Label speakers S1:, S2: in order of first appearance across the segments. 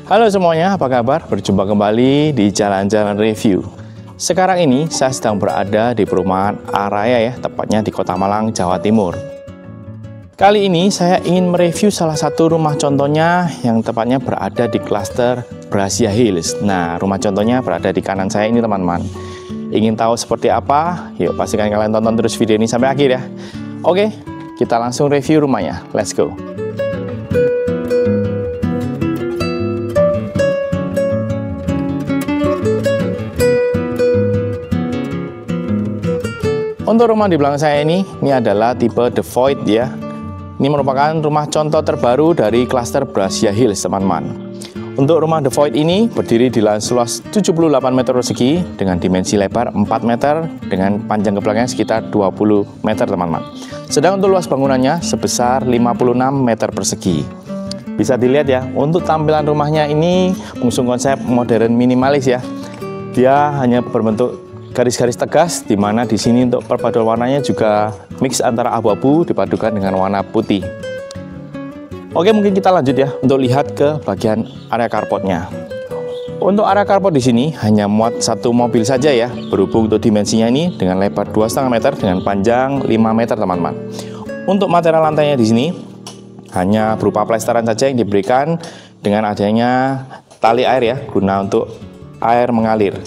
S1: Halo semuanya, apa kabar? Berjumpa kembali di Jalan-Jalan Review. Sekarang ini saya sedang berada di perumahan Araya ya, tepatnya di Kota Malang, Jawa Timur. Kali ini saya ingin mereview salah satu rumah contohnya yang tepatnya berada di klaster Brazia Hills. Nah, rumah contohnya berada di kanan saya ini teman-teman. Ingin tahu seperti apa? Yuk pastikan kalian tonton terus video ini sampai akhir ya. Oke, kita langsung review rumahnya. Let's go. Untuk rumah di belakang saya ini adalah tipe The Void ya. Ini merupakan rumah contoh terbaru dari klaster Brazia Hills teman-teman. Untuk rumah The Void ini berdiri di lahan seluas 78 meter persegi dengan dimensi lebar 4 meter dengan panjang ke belakangnya sekitar 20 meter teman-teman. Sedang untuk luas bangunannya sebesar 56 meter persegi. Bisa dilihat ya, untuk tampilan rumahnya ini mengusung konsep modern minimalis ya. Dia hanya berbentuk garis-garis tegas, di mana di sini untuk perpaduan warnanya juga mix antara abu-abu dipadukan dengan warna putih. Oke, mungkin kita lanjut ya untuk lihat ke bagian area carportnya. Untuk area carport di sini hanya muat satu mobil saja ya, berhubung untuk dimensinya ini dengan lebar 2,5 meter dengan panjang 5 meter teman-teman. Untuk material lantainya di sini hanya berupa plesteran saja yang diberikan dengan adanya tali air ya, guna untuk air mengalir.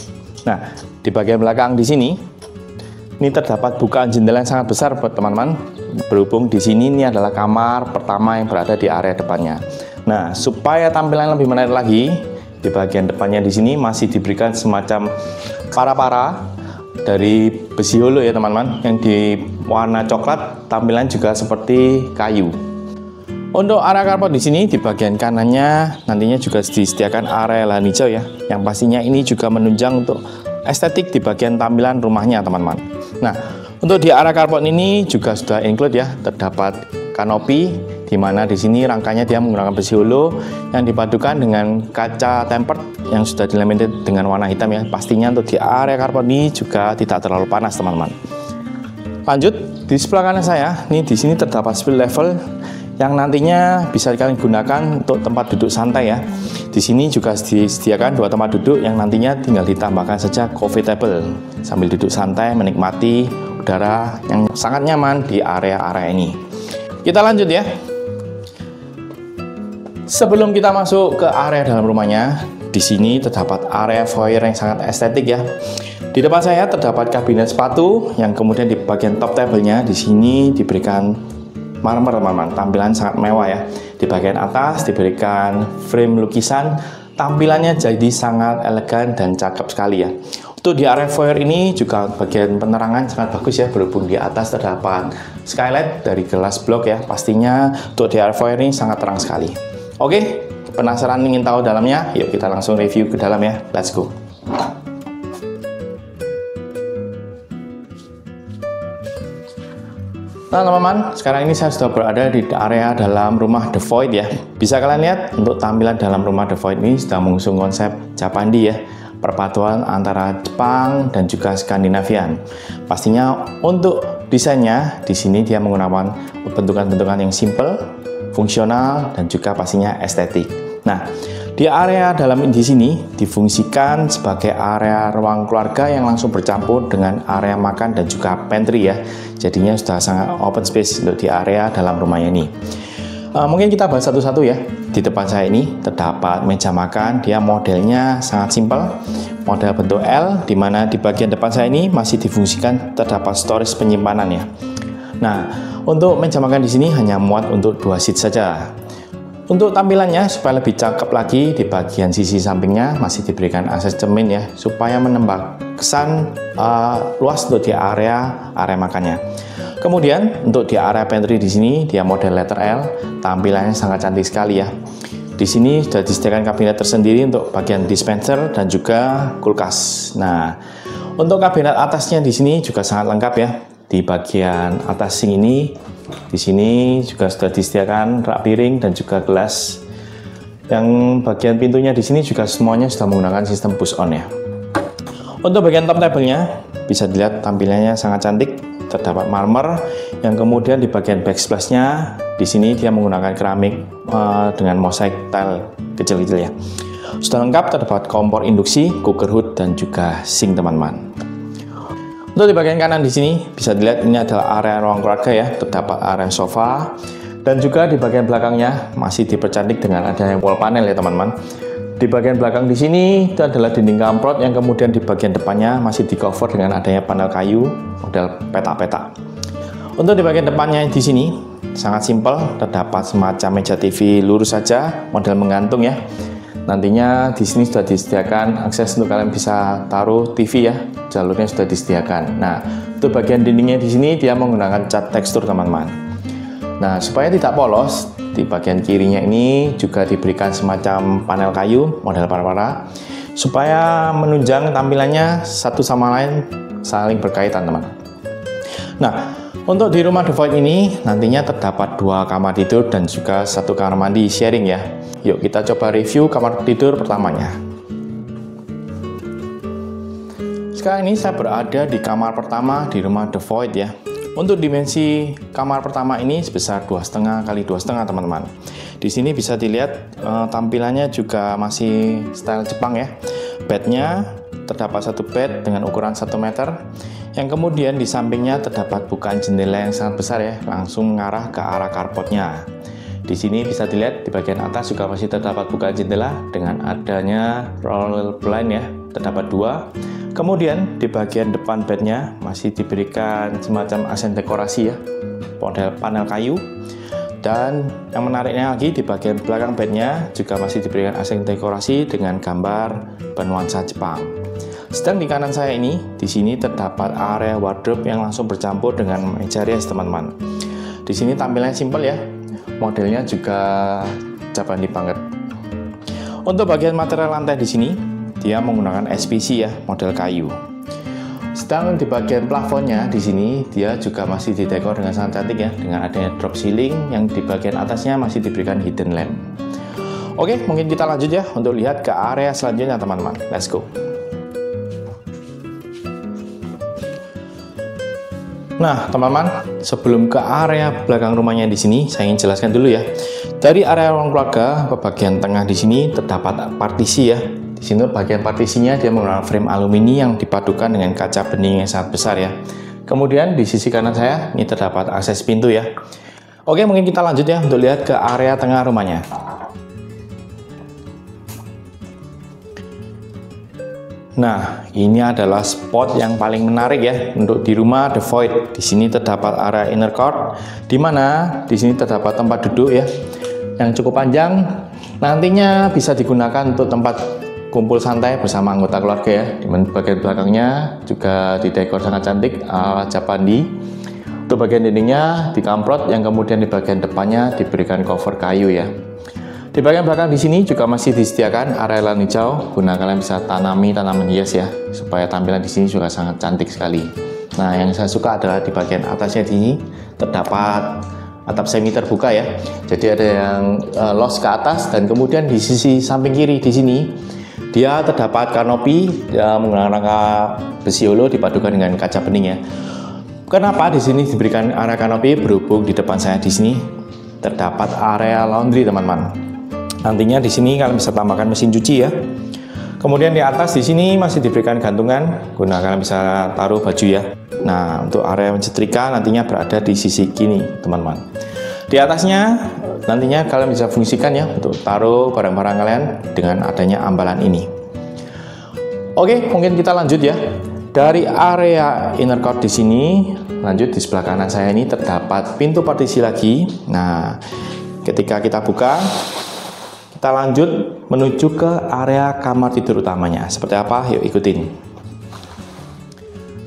S1: Nah, di bagian belakang di sini, ini terdapat bukaan jendela yang sangat besar buat teman-teman. Berhubung di sini ini adalah kamar pertama yang berada di area depannya. Nah, supaya tampilan lebih menarik lagi, di bagian depannya di sini masih diberikan semacam para-para dari besi holo ya teman-teman, yang di warna coklat, tampilan juga seperti kayu. Untuk area carport di sini di bagian kanannya nantinya juga disediakan area lahan hijau ya, yang pastinya ini juga menunjang untuk estetik di bagian tampilan rumahnya teman-teman. Nah, untuk di area carport ini juga sudah include ya, terdapat kanopi di mana di sini rangkanya dia menggunakan besi holo yang dipadukan dengan kaca tempered yang sudah dilamited dengan warna hitam ya. Pastinya untuk di area carport ini juga tidak terlalu panas teman-teman. Lanjut di sebelah kanan saya, nih di sini terdapat split level yang nantinya bisa kalian gunakan untuk tempat duduk santai ya. Di sini juga disediakan 2 tempat duduk yang nantinya tinggal ditambahkan saja coffee table sambil duduk santai menikmati udara yang sangat nyaman di area-area ini. Kita lanjut ya. Sebelum kita masuk ke area dalam rumahnya, di sini terdapat area foyer yang sangat estetik ya. Di depan saya terdapat kabinet sepatu yang kemudian di bagian top table-nya di sini diberikan marmer teman-teman, tampilan sangat mewah ya. Di bagian atas diberikan frame lukisan, tampilannya jadi sangat elegan dan cakep sekali ya. Untuk di area foyer ini juga bagian penerangan sangat bagus ya, berhubung di atas terdapat skylight dari gelas blok ya. Pastinya untuk di area foyer ini sangat terang sekali. Oke, penasaran ingin tahu dalamnya? Yuk kita langsung review ke dalam ya. Let's go. Nah teman-teman, sekarang ini saya sudah berada di area dalam rumah The Void ya. Bisa kalian lihat untuk tampilan dalam rumah The Void ini sudah mengusung konsep Japandi ya, perpaduan antara Jepang dan juga Skandinavian. Pastinya untuk desainnya di sini dia menggunakan bentukan-bentukan yang simple, fungsional dan juga pastinya estetik. Nah, di area dalam di sini difungsikan sebagai area ruang keluarga yang langsung bercampur dengan area makan dan juga pantry ya. Jadinya sudah sangat open space untuk di area dalam rumahnya ini. Mungkin kita bahas satu-satu ya. Di depan saya ini terdapat meja makan, dia modelnya sangat simpel, model bentuk L, di mana di bagian depan saya ini masih difungsikan terdapat storage penyimpanan ya. Nah, untuk meja makan di sini hanya muat untuk 2 seat saja. Untuk tampilannya supaya lebih cakep lagi, di bagian sisi sampingnya masih diberikan akses cermin ya, supaya menambah kesan luas untuk di area makannya. Kemudian untuk di area pantry di sini dia model letter L, tampilannya sangat cantik sekali ya. Di sini sudah disediakan kabinet tersendiri untuk bagian dispenser dan juga kulkas. Nah, untuk kabinet atasnya di sini juga sangat lengkap ya. Di bagian atas sink ini, di sini juga sudah disediakan rak piring dan juga gelas. Yang bagian pintunya di sini juga semuanya sudah menggunakan sistem push on ya. Untuk bagian top table-nya bisa dilihat tampilannya sangat cantik, terdapat marmer yang kemudian di bagian backsplash-nya di sini dia menggunakan keramik dengan mosaik tile kecil-kecil ya. Sudah lengkap, terdapat kompor induksi, cooker hood, dan juga sink teman-teman. Untuk di bagian kanan di sini bisa dilihat ini adalah area ruang keluarga ya, terdapat area sofa, dan juga di bagian belakangnya masih dipercantik dengan adanya wall panel ya teman-teman. Di bagian belakang di sini itu adalah dinding kamprot yang kemudian di bagian depannya masih di cover dengan adanya panel kayu model peta-peta. Untuk di bagian depannya di sini sangat simpel, terdapat semacam meja TV lurus saja, model menggantung ya. Nantinya di sini sudah disediakan akses untuk kalian bisa taruh TV ya, jalurnya sudah disediakan. Nah, untuk bagian dindingnya di sini dia menggunakan cat tekstur teman-teman. Nah, supaya tidak polos, di bagian kirinya ini juga diberikan semacam panel kayu model para-para supaya menunjang tampilannya satu sama lain saling berkaitan teman-teman. Nah, untuk di rumah The Void ini nantinya terdapat 2 kamar tidur dan juga 1 kamar mandi sharing ya. Yuk kita coba review kamar tidur pertamanya. Sekarang ini saya berada di kamar pertama di rumah The Void ya. Untuk dimensi kamar pertama ini sebesar 2,5 x 2,5 teman-teman. Di sini bisa dilihat tampilannya juga masih style Jepang ya. Bednya terdapat 1 bed dengan ukuran 1 meter. Yang kemudian di sampingnya terdapat bukaan jendela yang sangat besar ya, langsung mengarah ke arah carportnya. Di sini bisa dilihat di bagian atas juga masih terdapat bukaan jendela dengan adanya roll blind ya, terdapat 2. Kemudian di bagian depan bednya masih diberikan semacam aksen dekorasi ya, model panel kayu. Dan yang menariknya lagi di bagian belakang bednya juga masih diberikan aksen dekorasi dengan gambar bernuansa Jepang. Sedang di kanan saya ini, di sini terdapat area wardrobe yang langsung bercampur dengan meja rias teman-teman. Di sini tampilannya simpel ya, modelnya juga Japandi banget. Untuk bagian material lantai di sini, dia menggunakan SPC ya, model kayu. Sedang di bagian plafonnya di sini, dia juga masih didekor dengan sangat cantik ya, dengan adanya drop ceiling yang di bagian atasnya masih diberikan hidden lamp. Oke, mungkin kita lanjut ya untuk lihat ke area selanjutnya teman-teman. Let's go. Nah, teman-teman, sebelum ke area belakang rumahnya di sini, saya ingin jelaskan dulu ya. Dari area ruang keluarga ke bagian tengah di sini terdapat partisi ya. Di sini bagian partisinya dia menggunakan frame alumini yang dipadukan dengan kaca bening yang sangat besar ya. Kemudian di sisi kanan saya ini terdapat akses pintu ya. Oke, mungkin kita lanjut ya untuk lihat ke area tengah rumahnya. Nah, ini adalah spot yang paling menarik ya untuk di rumah The Void. Di sini terdapat area inner court, di mana di sini terdapat tempat duduk ya, yang cukup panjang. Nantinya bisa digunakan untuk tempat kumpul santai bersama anggota keluarga ya. Di bagian belakangnya juga didekor sangat cantik ala Japandi. Untuk bagian dindingnya dikamprot, yang kemudian di bagian depannya diberikan cover kayu ya. Di bagian belakang di sini juga masih disediakan area lahan hijau, guna kalian bisa tanami tanaman hias ya, supaya tampilan di sini juga sangat cantik sekali. Nah, yang saya suka adalah di bagian atasnya di sini terdapat atap semi terbuka ya. Jadi ada yang los ke atas, dan kemudian di sisi samping kiri di sini dia terdapat kanopi menggunakan rangka besi holo dipadukan dengan kaca bening ya. Kenapa di sini diberikan area kanopi? Berhubung di depan saya di sini terdapat area laundry teman-teman. Nantinya di sini kalian bisa tambahkan mesin cuci ya. Kemudian di atas di sini masih diberikan gantungan, guna kalian bisa taruh baju ya. Nah, untuk area menyetrika nantinya berada di sisi kiri teman-teman. Di atasnya nantinya kalian bisa fungsikan ya untuk taruh barang-barang kalian dengan adanya ambalan ini. Oke, mungkin kita lanjut ya. Dari area inner court di sini, lanjut di sebelah kanan saya ini terdapat pintu partisi lagi. Nah, ketika kita buka, kita lanjut menuju ke area kamar tidur utamanya. Seperti apa? Yuk ikutin.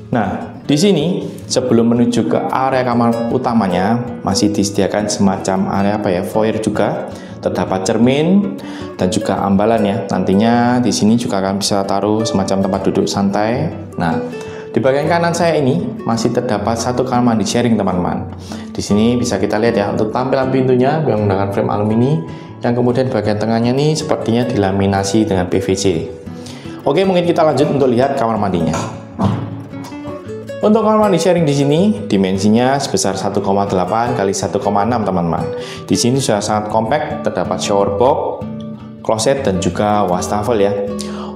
S1: Nah, di sini sebelum menuju ke area kamar utamanya masih disediakan semacam area foyer juga. Terdapat cermin dan juga ambalan ya. Nantinya di sini juga akan bisa taruh semacam tempat duduk santai. Nah, di bagian kanan saya ini masih terdapat 1 kamar mandi sharing teman-teman. Di sini bisa kita lihat ya untuk tampilan pintunya yang menggunakan frame alumini. Yang kemudian bagian tengahnya ini sepertinya dilaminasi dengan PVC. Oke, mungkin kita lanjut untuk lihat kamar mandinya. Untuk kamar mandi sharing di sini dimensinya sebesar 1,8 x 1,6 teman-teman. Di sini sudah sangat compact, terdapat shower box, kloset dan juga wastafel ya.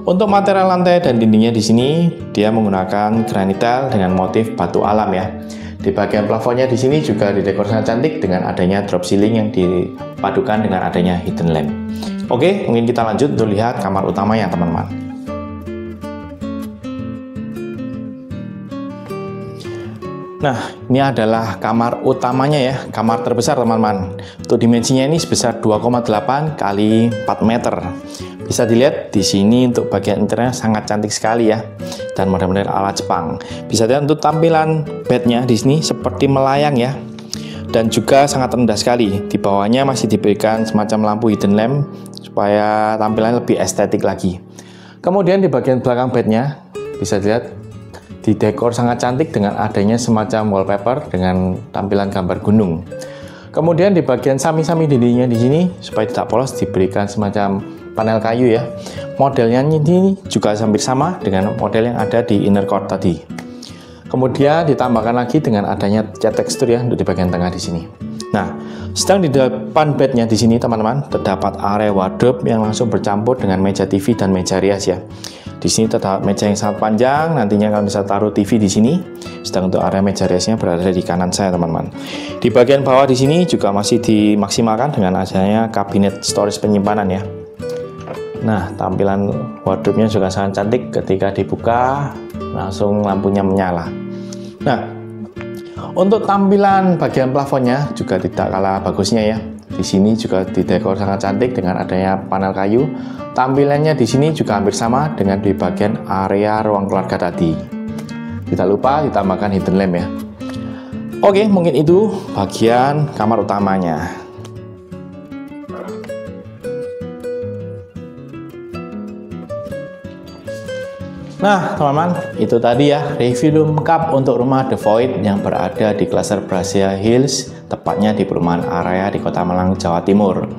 S1: Untuk material lantai dan dindingnya di sini dia menggunakan granit tile dengan motif batu alam ya. Di bagian plafonnya di sini juga didekor sangat cantik dengan adanya drop ceiling yang dipadukan dengan adanya hidden lamp. Oke, mungkin kita lanjut untuk lihat kamar utamanya teman-teman. Nah, ini adalah kamar utamanya ya, kamar terbesar teman-teman. Untuk dimensinya ini sebesar 2,8 kali 4 meter. Bisa dilihat di sini untuk bagian interiornya sangat cantik sekali ya, dan model-model ala Jepang. Bisa dilihat untuk tampilan bednya di sini seperti melayang ya, dan juga sangat rendah sekali. Di bawahnya masih diberikan semacam lampu hidden lamp supaya tampilannya lebih estetik lagi. Kemudian di bagian belakang bednya bisa dilihat didekor sangat cantik dengan adanya semacam wallpaper dengan tampilan gambar gunung. Kemudian di bagian sami-sami dindingnya di sini supaya tidak polos diberikan semacam panel kayu ya. Modelnya ini juga hampir sama dengan model yang ada di inner core tadi. Kemudian ditambahkan lagi dengan adanya cat tekstur ya untuk di bagian tengah di sini. Nah, sedang di depan bednya di sini teman-teman terdapat area wardrobe yang langsung bercampur dengan meja TV dan meja rias ya. Di sini terdapat meja yang sangat panjang, nantinya kalian bisa taruh TV di sini. Sedang untuk area meja riasnya berada di kanan saya teman-teman. Di bagian bawah di sini juga masih dimaksimalkan dengan adanya kabinet storage penyimpanan ya. Nah, tampilan wardrobe-nya juga sangat cantik, ketika dibuka langsung lampunya menyala. Nah, untuk tampilan bagian plafonnya juga tidak kalah bagusnya ya. Di sini juga didekor sangat cantik dengan adanya panel kayu. Tampilannya di sini juga hampir sama dengan di bagian area ruang keluarga tadi. Tidak lupa ditambahkan hidden lamp ya. Oke, mungkin itu bagian kamar utamanya. Nah teman-teman, itu tadi ya review lengkap untuk rumah The Void yang berada di klaster Brazia Hills, tepatnya di perumahan area di Kota Malang, Jawa Timur.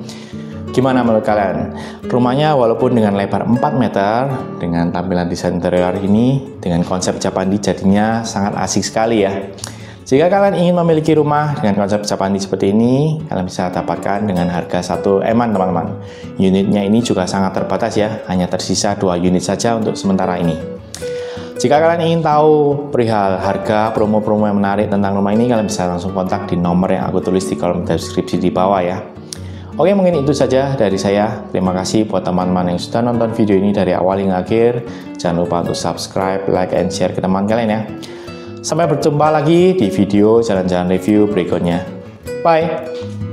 S1: Gimana menurut kalian? Rumahnya walaupun dengan lebar 4 meter, dengan tampilan desain interior ini, dengan konsep Japandi jadinya sangat asik sekali ya. Jika kalian ingin memiliki rumah dengan konsep Japandi seperti ini, kalian bisa dapatkan dengan harga 1 eman teman-teman. Unitnya ini juga sangat terbatas ya, hanya tersisa 2 unit saja untuk sementara ini. Jika kalian ingin tahu perihal harga promo-promo yang menarik tentang rumah ini, kalian bisa langsung kontak di nomor yang aku tulis di kolom deskripsi di bawah ya. Oke, mungkin itu saja dari saya. Terima kasih buat teman-teman yang sudah nonton video ini dari awal hingga akhir. Jangan lupa untuk subscribe, like, and share ke teman kalian ya. Sampai berjumpa lagi di video jalan-jalan review berikutnya. Bye!